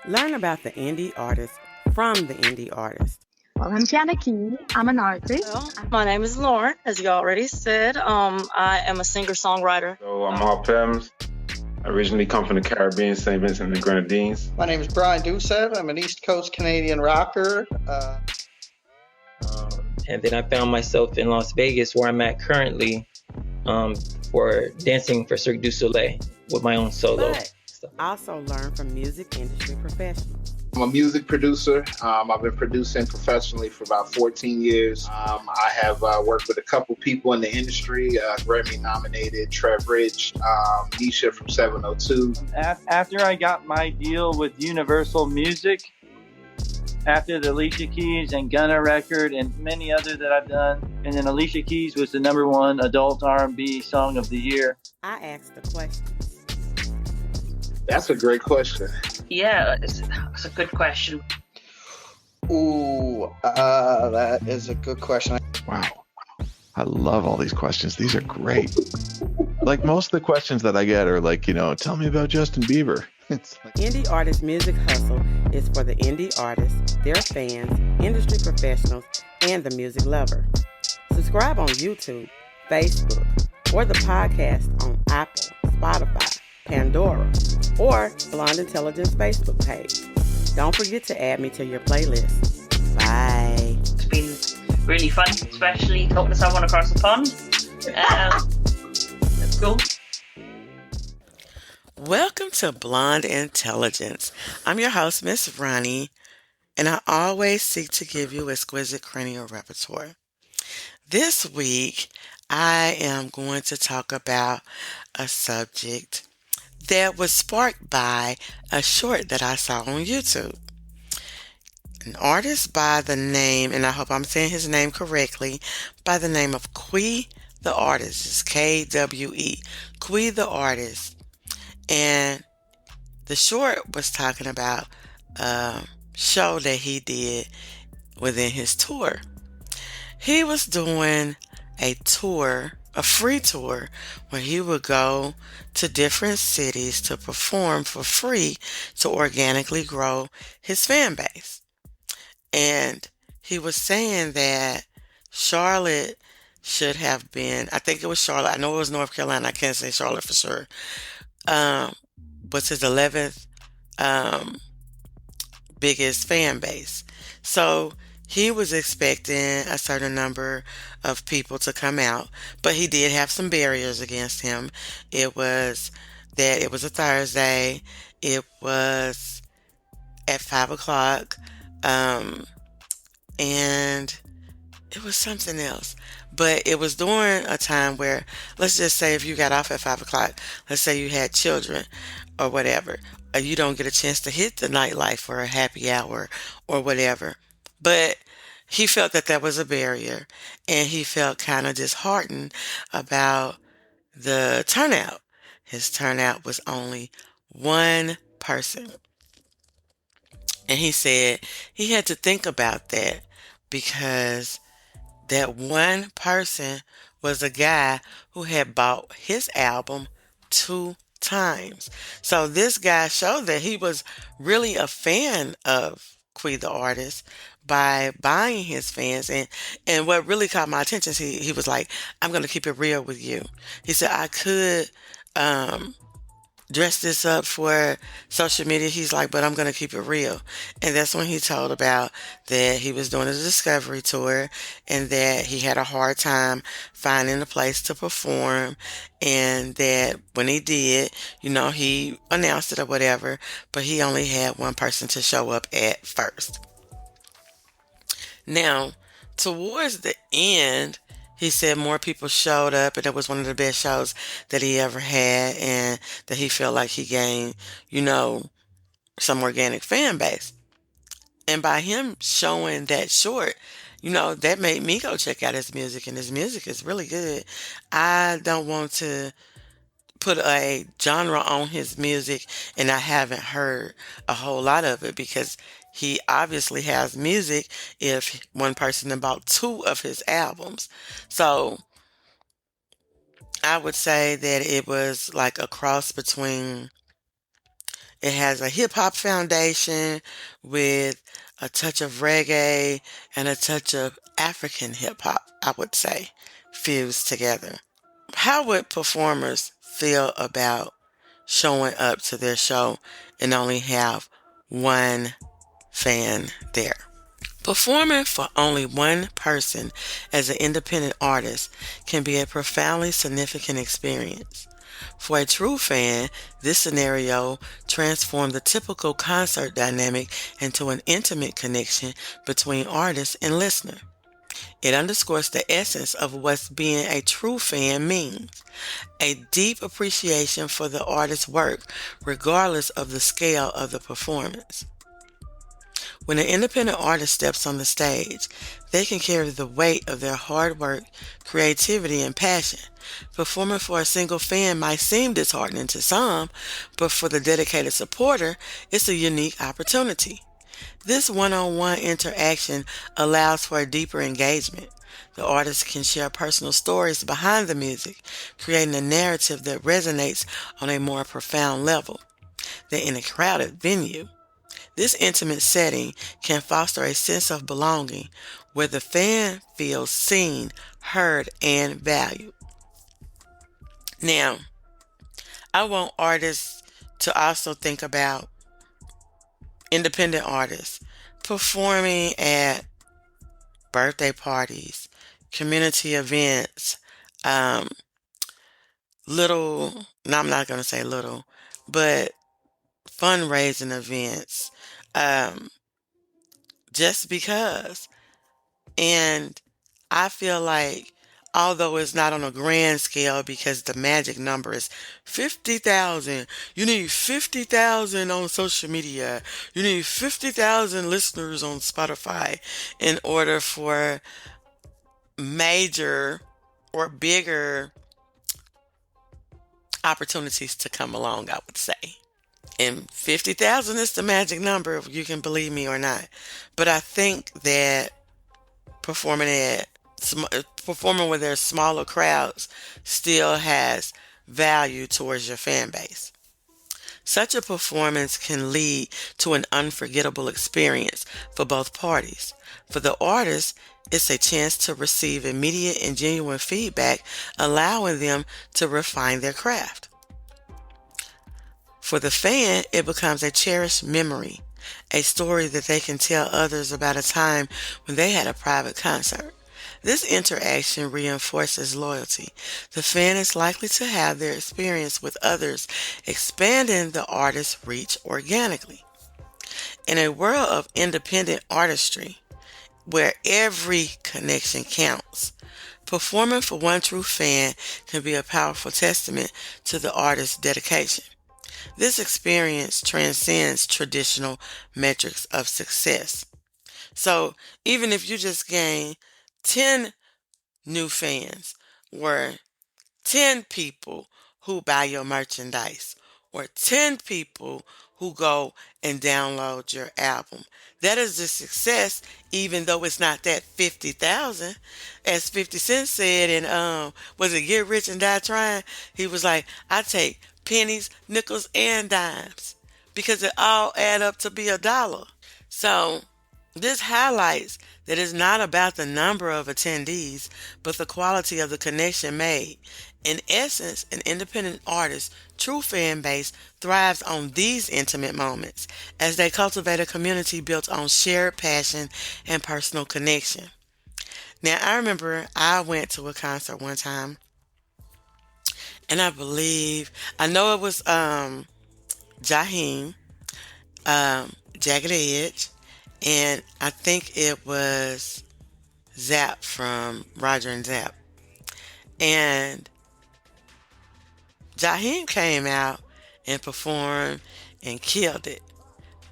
Learn about the indie artist from the indie artist. Well, I'm Tiana Key. I'm an artist. Well, my name is Lauren, as you already said. I am a singer-songwriter. So I'm Hall Pems. I originally come from the Caribbean, St. Vincent and the Grenadines. My name is Brian Doucette. I'm an East Coast Canadian rocker. And then I found myself in Las Vegas, where I'm at currently, for dancing for Cirque du Soleil with my own solo. But also learn from music industry professionals. I'm a music producer. I've been producing professionally for about 14 years. I have worked with a couple people in the industry, Grammy nominated Trev Rich, Nisha from 702. After I got my deal with Universal Music, after the Alicia Keys and Gunna record and many others that I've done, and then Alicia Keys was the #1 adult R&B song of the year. I asked the questions. That's a great question. Yeah, it's a good question. Ooh, that is a good question. Wow. I love all these questions. These are great. Like most of the questions that I get are like, tell me about Justin Bieber. It's like... Indie Artist Music Hustle is for the indie artists, their fans, industry professionals, and the music lover. Subscribe on YouTube, Facebook, or the podcast on Apple, Spotify, Pandora, or Blonde Intelligence Facebook page. Don't forget to add me to your playlist. Bye. It's been really fun, especially talking to someone across the pond. That's cool. Welcome to Blonde Intelligence. I'm your host, Miss Roni, and I always seek to give you exquisite cranial repertoire. This week, I am going to talk about a subject that was sparked by a short that I saw on YouTube. An artist by the name, and I hope I'm saying his name correctly, by the name of Kwe the Artist. It's Kwe, Kwe the Artist. And the short was talking about a show that he did within his tour. He was doing a tour, a free tour, where he would go to different cities to perform for free to organically grow his fan base. And he was saying that Charlotte should have been, I think it was Charlotte, I know it was North Carolina, I can't say Charlotte for sure, was his 11th biggest fan base. So he was expecting a certain number of people to come out, but he did have some barriers against him. It was a Thursday. It was at 5 o'clock. And it was something else. But it was during a time where, let's just say if you got off at 5 o'clock, let's say you had children or whatever, or you don't get a chance to hit the nightlife for a happy hour or whatever. But he felt that that was a barrier, and he felt kind of disheartened about the turnout. His turnout was only one person. And he said he had to think about that because that one person was a guy who had bought his album 2 times. So this guy showed that he was really a fan of Kwe the Artist by buying his fans. And what really caught my attention is he was like, I'm going to keep it real with you. He said, I could dress this up for social media. He's like, but I'm going to keep it real. And that's when he told about that he was doing a discovery tour and that he had a hard time finding a place to perform, and that when he did, he announced it or whatever, but he only had one person to show up at first. Now, towards the end, he said more people showed up, and it was one of the best shows that he ever had, and that he felt like he gained, some organic fan base. And by him showing that short, that made me go check out his music, and his music is really good. I don't want to put a genre on his music, and I haven't heard a whole lot of it because he obviously has music if one person bought 2 of his albums. So I would say that it was like a cross between It has a hip hop foundation with a touch of reggae and a touch of African hip hop, I would say, fused together. How would performers feel about showing up to their show and only have one fan there? Performing for only one person as an independent artist can be a profoundly significant experience. For a true fan, this scenario transformed the typical concert dynamic into an intimate connection between artist and listener. It underscores the essence of what being a true fan means: a deep appreciation for the artist's work, regardless of the scale of the performance. When an independent artist steps on the stage, they can carry the weight of their hard work, creativity, and passion. Performing for a single fan might seem disheartening to some, but for the dedicated supporter, it's a unique opportunity. This one-on-one interaction allows for a deeper engagement. The artist can share personal stories behind the music, creating a narrative that resonates on a more profound level than in a crowded venue. This intimate setting can foster a sense of belonging where the fan feels seen, heard, and valued. Now, I want artists to also think about independent artists performing at birthday parties, community events, um, no, I'm not going to say little, but fundraising events, um, just because. And I feel like, although it's not on a grand scale because the magic number is 50,000, you need 50,000 on social media, you need 50,000 listeners on Spotify in order for major or bigger opportunities to come along, I would say. And 50,000 is the magic number, if you can believe me or not. But I think that performing at performing with their smaller crowds still has value towards your fan base. Such a performance can lead to an unforgettable experience for both parties. For the artist, it's a chance to receive immediate and genuine feedback, allowing them to refine their craft. For the fan, it becomes a cherished memory, a story that they can tell others about a time when they had a private concert. This interaction reinforces loyalty. The fan is likely to have their experience with others, expanding the artist's reach organically. In a world of independent artistry, where every connection counts, performing for one true fan can be a powerful testament to the artist's dedication. This experience transcends traditional metrics of success. So even if you just gain 10 new fans, or 10 people who buy your merchandise, or 10 people who go and download your album, that is a success, even though it's not that 50,000. As 50 Cent said in was it Get Rich and Die Trying? He was like, I take pennies, nickels, and dimes because it all add up to be $1. So this highlights that it's not about the number of attendees, but the quality of the connection made. In essence, an independent artist's true fan base thrives on these intimate moments as they cultivate a community built on shared passion and personal connection. Now, I remember I went to a concert one time, and I know it was Jaheim, Jagged Edge, and I think it was Zap from Roger and Zap. And Jaheim came out and performed and killed it.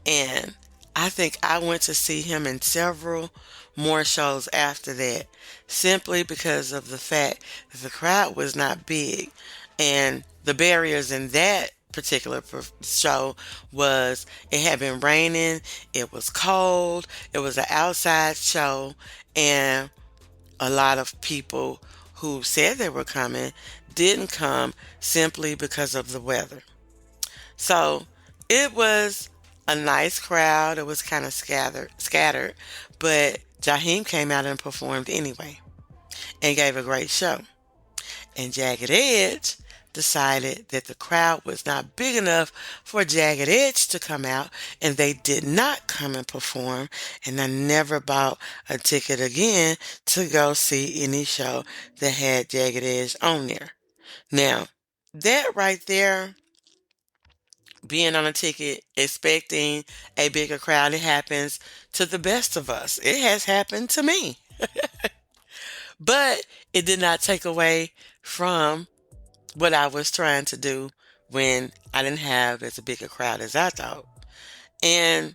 And I think I went to see him in several more shows after that, simply because of the fact that the crowd was not big. And the barriers in that particular show was it had been raining, it was cold, it was an outside show, and a lot of people who said they were coming didn't come simply because of the weather. So It was a nice crowd. It was kind of scattered, but Jaheim came out and performed anyway and gave a great show. And Jagged Edge decided that the crowd was not big enough for Jagged Edge to come out, and they did not come and perform. And I never bought a ticket again to go see any show that had Jagged Edge on there. Now, that right there, being on a ticket, expecting a bigger crowd, it happens to the best of us. It has happened to me. But it did not take away from what I was trying to do when I didn't have as big a crowd as I thought. And,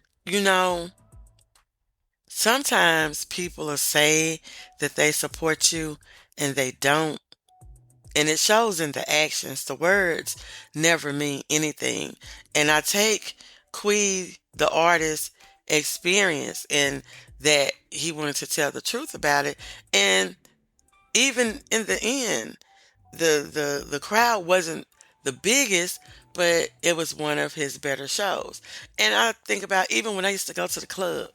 sometimes people will say that they support you and they don't. And it shows in the actions. The words never mean anything. And I take Kwe the Artist experience in that he wanted to tell the truth about it. And even in the end, the crowd wasn't the biggest, but it was one of his better shows. And I think about even when I used to go to the club,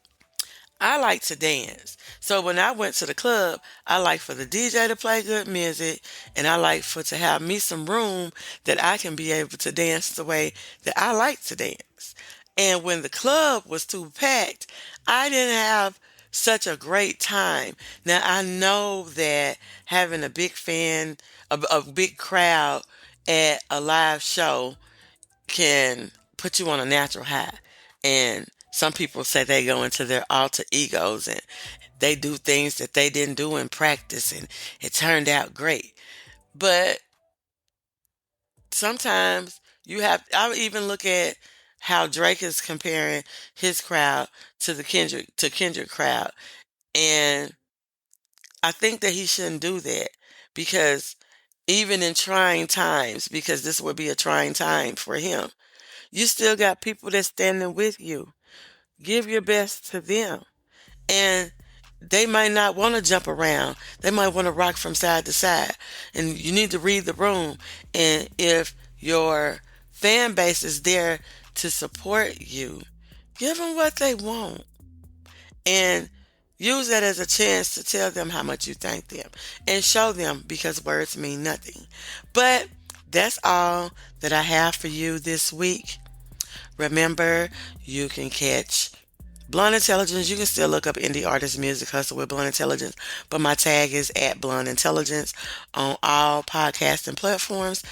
I like to dance. So when I went to the club, I like for the DJ to play good music, and I like for to have me some room that I can be able to dance the way that I like to dance. And when the club was too packed, I didn't have such a great time. Now I know that having a big a big crowd at a live show can put you on a natural high. And some people say they go into their alter egos and they do things that they didn't do in practice and it turned out great. But sometimes I would even look at how Drake is comparing his crowd to the Kendrick crowd. And I think that he shouldn't do that because even in trying times, because this would be a trying time for him, you still got people that's standing with you. Give your best to them. And they might not want to jump around. They might want to rock from side to side. And you need to read the room. And if your fan base is there to support you, give them what they want. And use that as a chance to tell them how much you thank them. And show them, because words mean nothing. But that's all that I have for you this week. Remember, you can catch Blonde Intelligence. You can still look up Indie Artist Music Hustle with Blonde Intelligence, but my tag is at Blonde Intelligence on all podcasting platforms.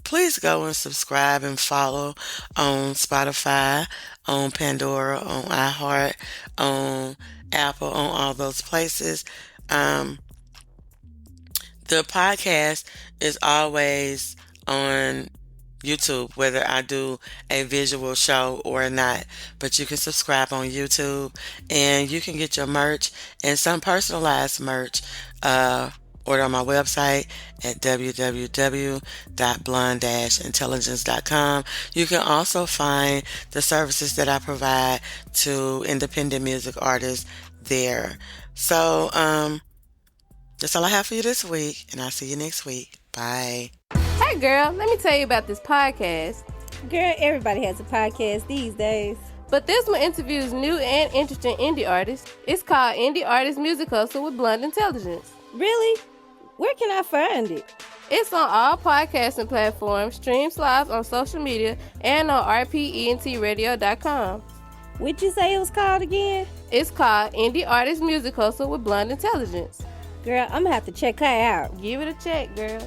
Please go and subscribe and follow on Spotify, on Pandora, on iHeart, on Apple, on all those places. The podcast is always on YouTube, whether I do a visual show or not. But you can subscribe on YouTube and you can get your merch and some personalized merch. Order on my website at www.blonde-intelligence.com. You can also find the services that I provide to independent music artists there. So, that's all I have for you this week, and I'll see you next week. Bye. Hey girl, let me tell you about this podcast. Girl, everybody has a podcast these days. But this one interviews new and interesting indie artists. It's called Indie Artist Music Hustle with Blonde Intelligence. Really? Where can I find it? It's on all podcasting platforms, streams live on social media, and on rpentradio.com. What'd you say it was called again? It's called Indie Artist Music Hustle with Blonde Intelligence. Girl, I'm gonna have to check her out. Give it a check, girl.